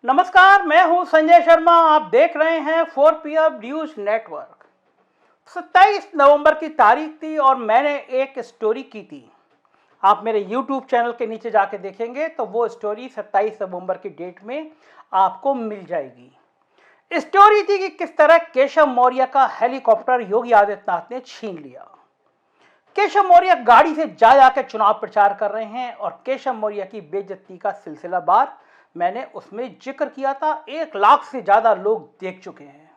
नमस्कार, मैं हूं संजय शर्मा। आप देख रहे हैं 4PM न्यूज नेटवर्क। 27 नवंबर की तारीख थी और मैंने एक स्टोरी की थी। आप मेरे YouTube चैनल के नीचे जाके देखेंगे तो वो स्टोरी 27 नवंबर की डेट में आपको मिल जाएगी। स्टोरी थी कि किस तरह केशव मौर्य का हेलीकॉप्टर योगी आदित्यनाथ ने छीन लिया। केशव मौर्य गाड़ी से जा जाकर चुनाव प्रचार कर रहे हैं और केशव मौर्य की बेइज्जती का सिलसिलावार मैंने उसमें जिक्र किया था। 1 लाख से ज्यादा लोग देख चुके हैं।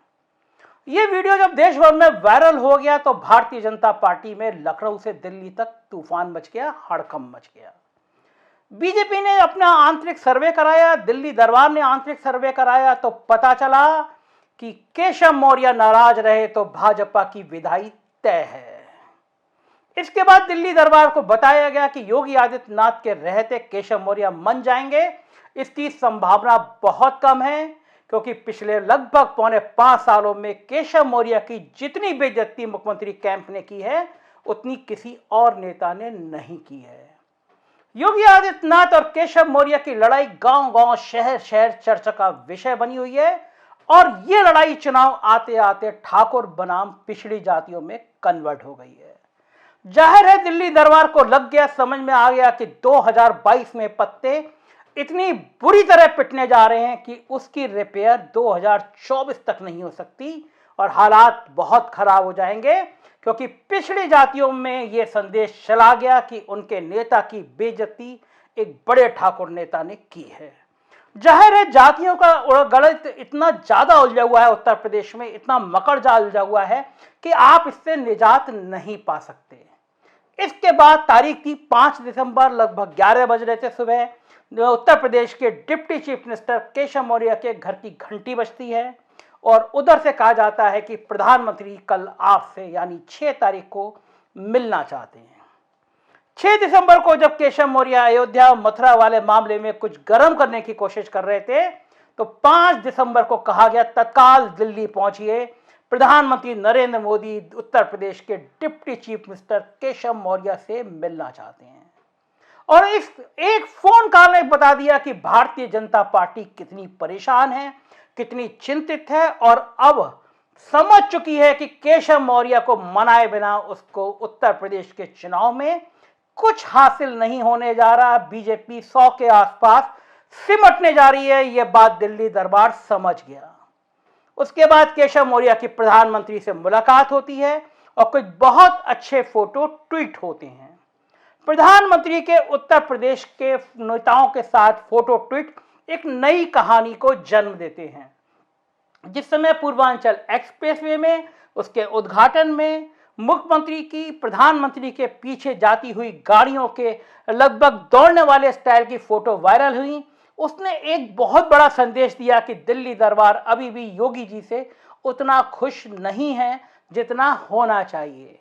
ये वीडियो जब देश भर में वायरल हो गया तो भारतीय जनता पार्टी में लखनऊ से दिल्ली तक तूफान मच गया, हड़कंप मच गया। बीजेपी ने अपना आंतरिक सर्वे कराया, दिल्ली दरबार ने आंतरिक सर्वे कराया तो पता चला कि केशव मौर्य नाराज रहे तो भाजपा की विदाई तय है। इसके बाद दिल्ली दरबार को बताया गया कि योगी आदित्यनाथ के रहते केशव मौर्य मन जाएंगे। इसकी संभावना बहुत कम है क्योंकि पिछले लगभग 4.5 सालों में केशव मौर्य की जितनी बेइज्जती मुख्यमंत्री कैंप ने की है उतनी किसी और नेता ने नहीं की है। योगी आदित्यनाथ और केशव मौर्य की लड़ाई गांव-गांव, शहर-शहर चर्चा का विषय बनी हुई है और ये लड़ाई चुनाव आते आते ठाकुर बनाम पिछड़ी जातियों में कन्वर्ट हो गई है। जाहिर है दिल्ली दरबार को लग गया, समझ में आ गया कि 2022 में पत्ते इतनी बुरी तरह पिटने जा रहे हैं कि उसकी रिपेयर 2024 तक नहीं हो सकती और हालात बहुत खराब हो जाएंगे क्योंकि पिछड़ी जातियों में यह संदेश चला गया कि उनके नेता की बेइज्जती एक बड़े ठाकुर नेता ने की है। जाहिर है जातियों का गणित इतना ज्यादा उलझा हुआ है, उत्तर प्रदेश में इतना मकर जाल उलझा हुआ है कि आप इससे निजात नहीं पा सकते। इसके बाद तारीख थी 5 दिसंबर, लगभग 11 बज रहे थे सुबह। उत्तर प्रदेश के deputy chief minister Keshav Maurya के घर की घंटी बजती है और उधर से कहा जाता है कि प्रधानमंत्री कल आपसे यानी 6 तारीख को मिलना चाहते हैं। 6 दिसंबर को जब केशव मौर्य अयोध्या मथुरा वाले मामले में कुछ गर्म करने की कोशिश कर रहे थे तो 5 दिसंबर को कहा गया तत्काल दिल्ली पहुंचिए। प्रधानमंत्री नरेंद्र मोदी उत्तर प्रदेश के deputy chief minister Keshav Maurya से मिलना चाहते हैं और इस एक फोन कॉल ने बता दिया कि भारतीय जनता पार्टी कितनी परेशान है, कितनी चिंतित है और अब समझ चुकी है कि केशव मौर्य को मनाए बिना उसको उत्तर प्रदेश के चुनाव में कुछ हासिल नहीं होने जा रहा। बीजेपी 100 के आसपास सिमटने जा रही है, यह बात दिल्ली दरबार समझ गया। उसके बाद केशव मौर्य की प्रधानमंत्री से मुलाकात होती है और कुछ बहुत अच्छे फोटो ट्वीट होते हैं। प्रधानमंत्री के उत्तर प्रदेश के नेताओं के साथ फोटो ट्वीट एक नई कहानी को जन्म देते हैं। जिस समय पूर्वांचल एक्सप्रेसवे में उसके उद्घाटन में मुख्यमंत्री की प्रधानमंत्री के पीछे जाती हुई गाड़ियों के लगभग दौड़ने वाले स्टाइल की फोटो वायरल हुई, उसने एक बहुत बड़ा संदेश दिया कि दिल्ली दरबार अभी भी योगी जी से उतना खुश नहीं है जितना होना चाहिए।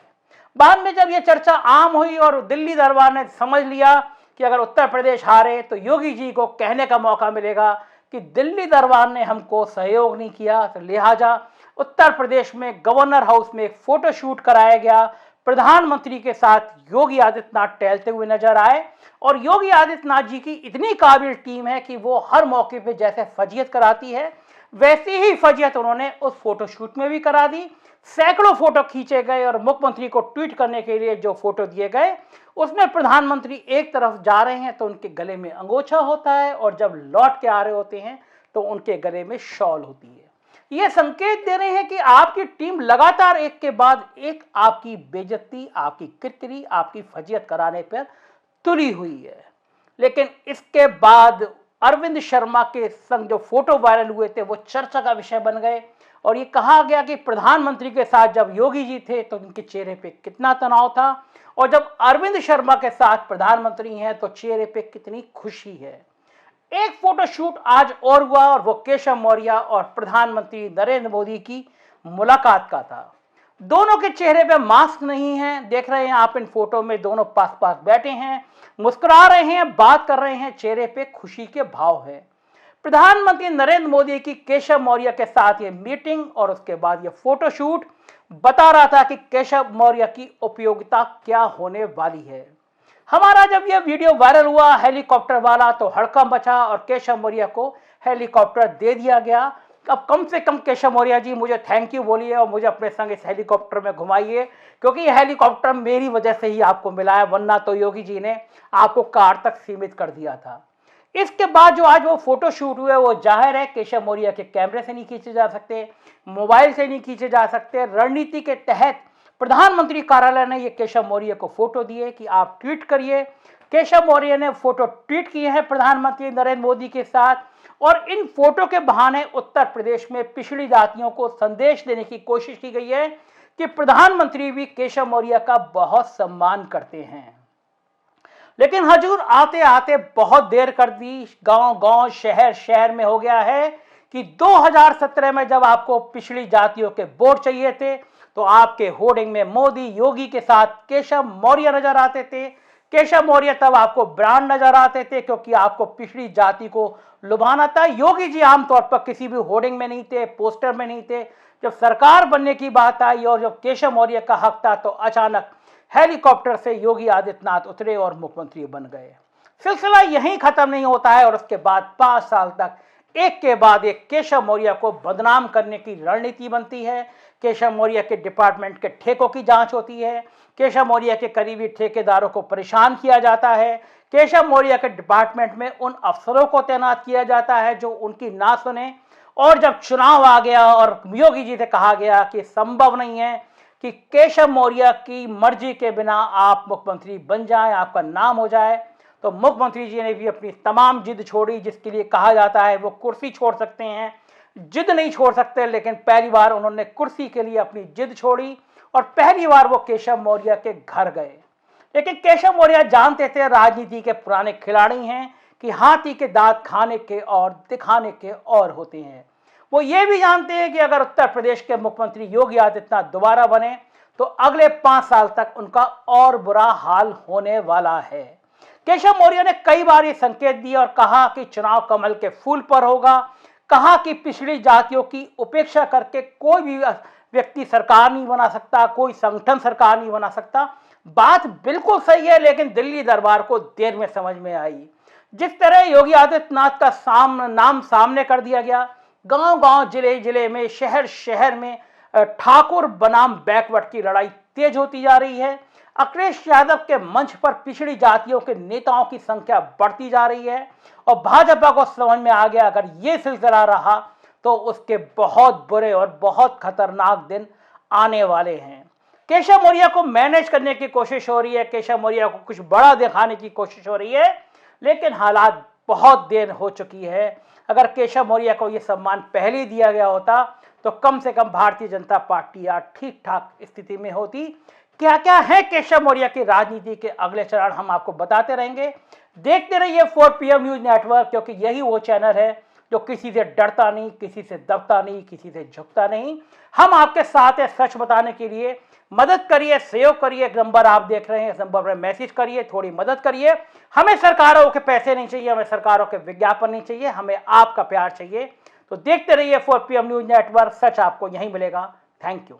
बाद में जब यह चर्चा आम हुई और दिल्ली दरबार ने समझ लिया कि अगर उत्तर प्रदेश हारे तो योगी जी को कहने का मौका मिलेगा कि दिल्ली दरबार ने हमको सहयोग नहीं किया, तो लिहाजा उत्तर प्रदेश में गवर्नर हाउस में एक फोटो शूट कराया गया। प्रधानमंत्री के साथ योगी आदित्यनाथ टहलते हुए नजर आए और योगी आदित्यनाथ जी की इतनी काबिल टीम है कि वो हर मौके पे जैसे फजीयत कराती है वैसी ही फजीयत उन्होंने उस फोटो शूट में भी करा दी। सैकड़ों फोटो खींचे गए और मुख्यमंत्री को ट्वीट करने के लिए जो फोटो दिए गए उसमें प्रधानमंत्री एक तरफ जा रहे हैं तो उनके गले में अंगोछा होता है और जब लौट के आ रहे होते हैं तो उनके गले में शॉल होती है। ये संकेत दे रहे हैं कि आपकी टीम लगातार एक के बाद एक आपकी बेइज्जती, आपकी किरकिरी, आपकी फजीयत कराने पर तुली हुई है। लेकिन इसके बाद अरविंद शर्मा के संग जो फोटो वायरल हुए थे वो चर्चा का विषय बन गए और ये कहा गया कि प्रधानमंत्री के साथ जब योगी जी थे तो उनके चेहरे पे कितना तनाव था और जब अरविंद शर्मा के साथ प्रधानमंत्री हैं तो चेहरे पे कितनी खुशी है। एक फोटो शूट आज और हुआ और वो केशव मौर्य और प्रधानमंत्री नरेंद्र मोदी की मुलाकात का था। दोनों के चेहरे पे मास्क नहीं है, देख रहे हैं आप इन फोटो में दोनों पास पास बैठे हैं, मुस्कुरा रहे हैं, बात कर रहे हैं, चेहरे पे खुशी के भाव है। प्रधानमंत्री नरेंद्र मोदी की केशव मौर्य के साथ ये मीटिंग और उसके बाद ये फोटो शूट बता रहा था कि केशव मौर्य की उपयोगिता क्या होने वाली है। हमारा जब यह वीडियो वायरल हुआ हेलीकॉप्टर वाला तो हड़कंप मचा और केशव मौर्य को हेलीकॉप्टर दे दिया गया। अब कम से कम केशव मौर्य जी मुझे थैंक यू बोलिए और मुझे अपने संग इस हेलीकॉप्टर में घुमाइए, क्योंकि ये हेलीकॉप्टर मेरी वजह से ही आपको मिला है, वरना तो योगी जी ने आपको कार तक सीमित कर दिया था। इसके बाद जो आज वो फोटो शूट हुए वो जाहिर है केशव मौर्य के कैमरे से नहीं खींचे जा सकते, मोबाइल से नहीं खींचे जा सकते। रणनीति के तहत प्रधानमंत्री कार्यालय ने ये केशव मौर्य को फोटो दिए कि आप ट्वीट करिए। केशव मौर्य ने फोटो ट्वीट किए हैं प्रधानमंत्री नरेंद्र मोदी के साथ, और इन फोटो के बहाने उत्तर प्रदेश में पिछड़ी जातियों को संदेश देने की कोशिश की गई है कि प्रधानमंत्री भी केशव मौर्य का बहुत सम्मान करते हैं। लेकिन हजूर आते आते बहुत देर कर दी। गांव गांव शहर शहर में हो गया है कि 2017 में जब आपको पिछड़ी जातियों के वोट चाहिए थे तो आपके होर्डिंग में मोदी योगी के साथ केशव मौर्य नजर आते थे। केशव मौर्य तब आपको ब्रांड नजर आते थे क्योंकि आपको पिछड़ी जाति को लुभाना था। योगी जी आमतौर पर किसी भी होर्डिंग में नहीं थे, पोस्टर में नहीं थे। जब सरकार बनने की बात आई और जब केशव मौर्य का हक था तो अचानक हेलीकॉप्टर से योगी आदित्यनाथ उतरे और मुख्यमंत्री बन गए। सिलसिला यहीं खत्म नहीं होता है और उसके बाद 5 साल तक एक के बाद एक केशव मौर्य को बदनाम करने की रणनीति बनती है। केशव मौर्य के डिपार्टमेंट के ठेकों की जांच होती है। केशव मौर्य के करीबी ठेकेदारों को परेशान किया जाता है। केशव मौर्य के डिपार्टमेंट में उन अफसरों को तैनात किया जाता है जो उनकी ना सुने। और जब चुनाव आ गया और योगी जी से कहा गया कि संभव नहीं है कि केशव मौर्य की मर्जी के बिना आप मुख्यमंत्री बन जाएं, आपका नाम हो जाए, तो मुख्यमंत्री जी ने भी अपनी तमाम जिद छोड़ी, जिसके लिए कहा जाता है वो कुर्सी छोड़ सकते हैं, जिद नहीं छोड़ सकते। लेकिन पहली बार उन्होंने कुर्सी के लिए अपनी जिद छोड़ी और पहली बार वो केशव मौर्य के घर गए। लेकिन केशव मौर्य जानते थे, राजनीति के पुराने खिलाड़ी हैं, कि हाथी के दांत खाने के और दिखाने के और होते हैं। वो ये भी जानते हैं कि अगर उत्तर प्रदेश के मुख्यमंत्री योगी आदित्यनाथ दोबारा बने तो अगले 5 साल तक उनका और बुरा हाल होने वाला है। केशव मौर्य ने कई बार ये संकेत दिए और कहा कि चुनाव कमल के फूल पर होगा। कहा कि पिछड़ी जातियों की उपेक्षा करके कोई भी व्यक्ति सरकार नहीं बना सकता, कोई संगठन सरकार नहीं बना सकता। बात बिल्कुल सही है, लेकिन दिल्ली दरबार को देर में समझ में आई। जिस तरह योगी आदित्यनाथ का नाम सामने कर दिया गया, गांव गांव जिले जिले में शहर शहर में ठाकुर बनाम बैकवर्ड की लड़ाई तेज होती जा रही है। अखिलेश यादव के मंच पर पिछड़ी जातियों के नेताओं की संख्या बढ़ती जा रही है और भाजपा को समझ में आ गया अगर ये सिलसिला रहा तो उसके बहुत बुरे और बहुत खतरनाक दिन आने वाले हैं। केशव मौर्य को मैनेज करने की कोशिश हो रही है, केशव मौर्य को कुछ बड़ा दिखाने की कोशिश हो रही है, लेकिन हालात बहुत देर हो चुकी है। अगर केशव मौर्य को यह सम्मान पहले ही दिया गया होता तो कम से कम भारतीय जनता पार्टी आज ठीक ठाक स्थिति में होती। क्या क्या है केशव मौर्य की राजनीति के अगले चरण हम आपको बताते रहेंगे। देखते रहिए 4 PM न्यूज नेटवर्क, क्योंकि यही वो चैनल है जो किसी से डरता नहीं, किसी से दबता नहीं, किसी से झुकता नहीं। हम आपके साथ है सच बताने के लिए। मदद करिए, सहयोग करिए। एक नंबर आप देख रहे हैं, इस नंबर पर मैसेज करिए, थोड़ी मदद करिए। हमें सरकारों के पैसे नहीं चाहिए, हमें सरकारों के विज्ञापन नहीं चाहिए, हमें आपका प्यार चाहिए। तो देखते रहिए 4 PM न्यूज नेटवर्क, सच आपको यहीं मिलेगा। Thank you.